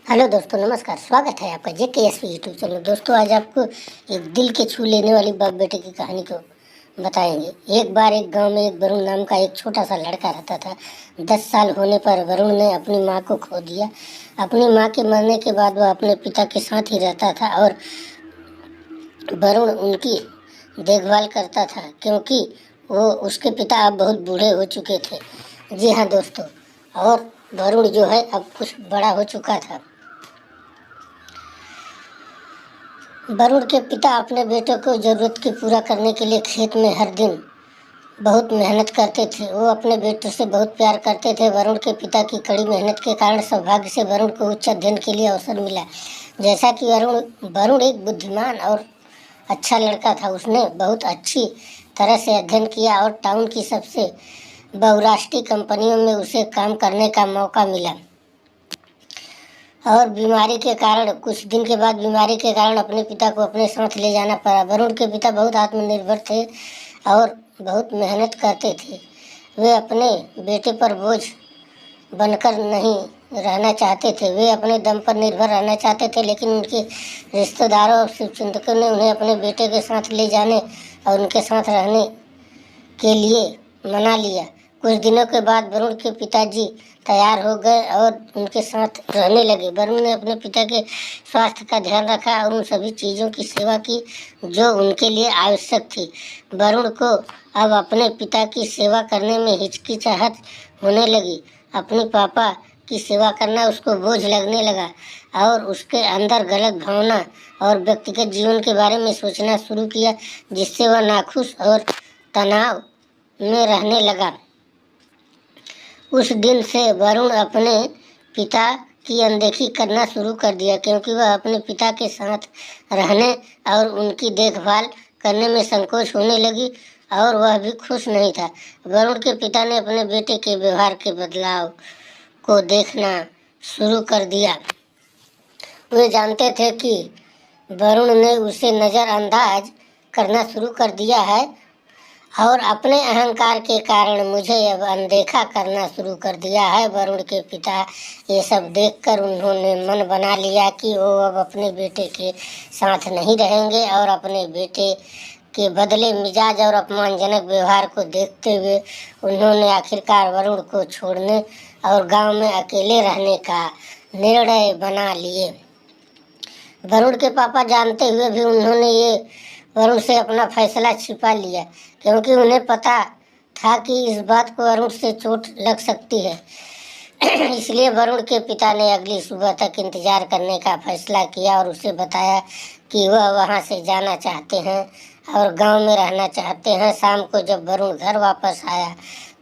Hello दोस्तों, नमस्कार। स्वागत है आपका JKSP यूट्यूब चैनल। दोस्तों, आज आपको एक दिल के छू लेने वाली बाप बेटे की कहानी को बताएंगे। एक बार एक गांव में एक वरुण नाम का एक छोटा सा लड़का रहता था। 10 साल होने पर वरुण ने अपनी माँ को खो दिया। अपनी माँ के मरने के बाद वह अपने पिता के साथ ही रहता था और वरुण उनकी देखभाल करता था, क्योंकि वो उसके पिता अब बहुत बूढ़े हो चुके थे। जी हाँ दोस्तों, और वरुण जो है अब कुछ बड़ा हो चुका था। वरुण के पिता अपने बेटे को ज़रूरत की पूरा करने के लिए खेत में हर दिन बहुत मेहनत करते थे। वो अपने बेटे से बहुत प्यार करते थे। वरुण के पिता की कड़ी मेहनत के कारण सौभाग्य से वरुण को उच्च अध्ययन के लिए अवसर मिला। जैसा कि वरुण एक बुद्धिमान और अच्छा लड़का था। उसने बहुत अच्छी तरह से अध्ययन किया और टाउन की सबसे बहुराष्ट्रीय कंपनियों में उसे काम करने का मौका मिला। और कुछ दिन के बाद बीमारी के कारण अपने पिता को अपने साथ ले जाना पड़ा। वरुण के पिता बहुत आत्मनिर्भर थे और बहुत मेहनत करते थे। वे अपने बेटे पर बोझ बनकर नहीं रहना चाहते थे। वे अपने दम पर निर्भर रहना चाहते थे, लेकिन उनके रिश्तेदारों और शुभचिंतकों ने उन्हें अपने बेटे के साथ ले जाने और उनके साथ रहने के लिए मना लिया। कुछ दिनों के बाद वरुण के पिताजी तैयार हो गए और उनके साथ रहने लगे। वरुण ने अपने पिता के स्वास्थ्य का ध्यान रखा और उन सभी चीज़ों की सेवा की जो उनके लिए आवश्यक थी। वरुण को अब अपने पिता की सेवा करने में हिचकिचाहट होने लगी। अपने पापा की सेवा करना उसको बोझ लगने लगा और उसके अंदर गलत भावना और व्यक्तिगत जीवन के बारे में सोचना शुरू किया, जिससे वह नाखुश और तनाव में रहने लगा। उस दिन से वरुण अपने पिता की अनदेखी करना शुरू कर दिया, क्योंकि वह अपने पिता के साथ रहने और उनकी देखभाल करने में संकोच होने लगी और वह भी खुश नहीं था। वरुण के पिता ने अपने बेटे के व्यवहार के बदलाव को देखना शुरू कर दिया। वे जानते थे कि वरुण ने उसे नज़रअंदाज करना शुरू कर दिया है और अपने अहंकार के कारण मुझे अब अनदेखा करना शुरू कर दिया है। वरुण के पिता ये सब देखकर उन्होंने मन बना लिया कि वो अब अपने बेटे के साथ नहीं रहेंगे और अपने बेटे के बदले मिजाज और अपमानजनक व्यवहार को देखते हुए उन्होंने आखिरकार वरुण को छोड़ने और गांव में अकेले रहने का निर्णय बना लिए। वरुण के पापा जानते हुए भी उन्होंने ये वरुण से अपना फैसला छिपा लिया, क्योंकि उन्हें पता था कि इस बात को वरुण से चोट लग सकती है। इसलिए वरुण के पिता ने अगली सुबह तक इंतजार करने का फैसला किया और उसे बताया कि वह वहां से जाना चाहते हैं और गांव में रहना चाहते हैं। शाम को जब वरुण घर वापस आया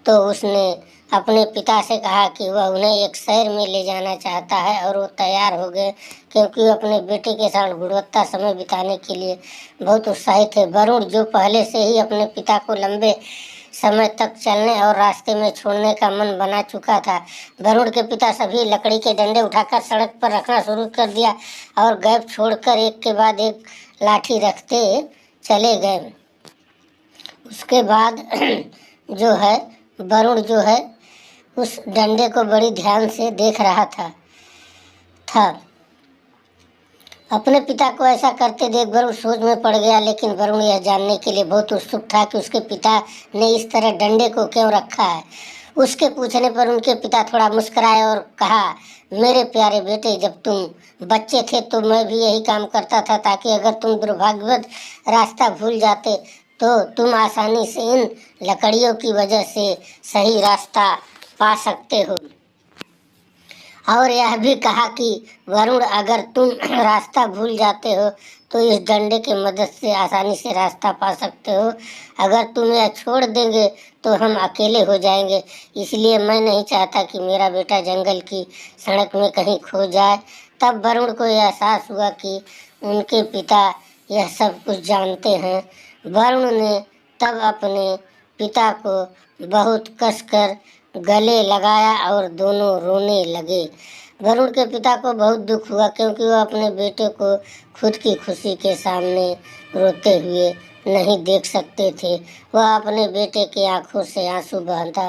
तो उसने अपने पिता से कहा कि वह उन्हें एक शहर में ले जाना चाहता है और वो तैयार हो गए, क्योंकि वो अपने बेटे के साथ गुणवत्ता समय बिताने के लिए बहुत उत्साहित थे। वरुण, जो पहले से ही अपने पिता को लंबे समय तक चलने और रास्ते में छोड़ने का मन बना चुका था। वरुण के पिता सभी लकड़ी के डंडे उठाकर सड़क पर रखना शुरू कर दिया और गैप छोड़कर एक के बाद एक लाठी रखते चले गए। उसके बाद वरुण उस डंडे को बड़ी ध्यान से देख रहा था। अपने पिता को ऐसा करते देख वरुण सोच में पड़ गया, लेकिन वरुण यह जानने के लिए बहुत उत्सुक था कि उसके पिता ने इस तरह डंडे को क्यों रखा है। उसके पूछने पर उनके पिता थोड़ा मुस्कुराए और कहा, मेरे प्यारे बेटे, जब तुम बच्चे थे तो मैं भी यही काम करता था, ताकि अगर तुम दुर्भाग्यवश रास्ता भूल जाते तो तुम आसानी से इन लकड़ियों की वजह से सही रास्ता पा सकते हो। और यह भी कहा कि वरुण, अगर तुम रास्ता भूल जाते हो तो इस डंडे की मदद से आसानी से रास्ता पा सकते हो। अगर तुम यह छोड़ देंगे तो हम अकेले हो जाएंगे, इसलिए मैं नहीं चाहता कि मेरा बेटा जंगल की सड़क में कहीं खो जाए। तब वरुण को यह एहसास हुआ कि उनके पिता यह सब कुछ जानते हैं। वरुण ने तब अपने पिता को बहुत कसकर गले लगाया और दोनों रोने लगे। वरुण के पिता को बहुत दुख हुआ, क्योंकि वह अपने बेटे को खुद की खुशी के सामने रोते हुए नहीं देख सकते थे। वह अपने बेटे की आंखों से आंसू बहता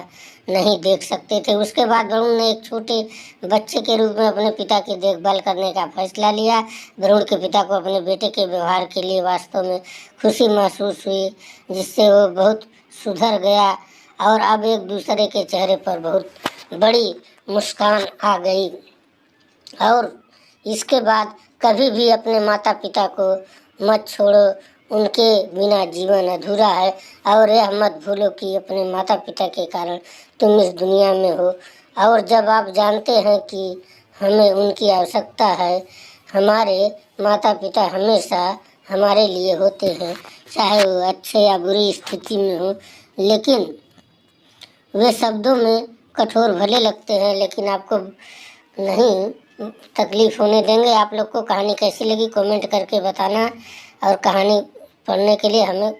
नहीं देख सकते थे। उसके बाद वरुण ने एक छोटे बच्चे के रूप में अपने पिता की देखभाल करने का फैसला लिया। वरुण के पिता को अपने बेटे के व्यवहार के लिए वास्तव में खुशी महसूस हुई, जिससे वो बहुत सुधर गया और अब एक दूसरे के चेहरे पर बहुत बड़ी मुस्कान आ गई। और इसके बाद कभी भी अपने माता पिता को मत छोड़ो, उनके बिना जीवन अधूरा है। और यह मत भूलो कि अपने माता पिता के कारण तुम इस दुनिया में हो। और जब आप जानते हैं कि हमें उनकी आवश्यकता है, हमारे माता पिता हमेशा हमारे लिए होते हैं, चाहे वो अच्छे या बुरी स्थिति में हो। लेकिन वे शब्दों में कठोर भले लगते हैं, लेकिन आपको नहीं तकलीफ होने देंगे। आप लोग को कहानी कैसी लगी कमेंट करके बताना, और कहानी पढ़ने के लिए हमें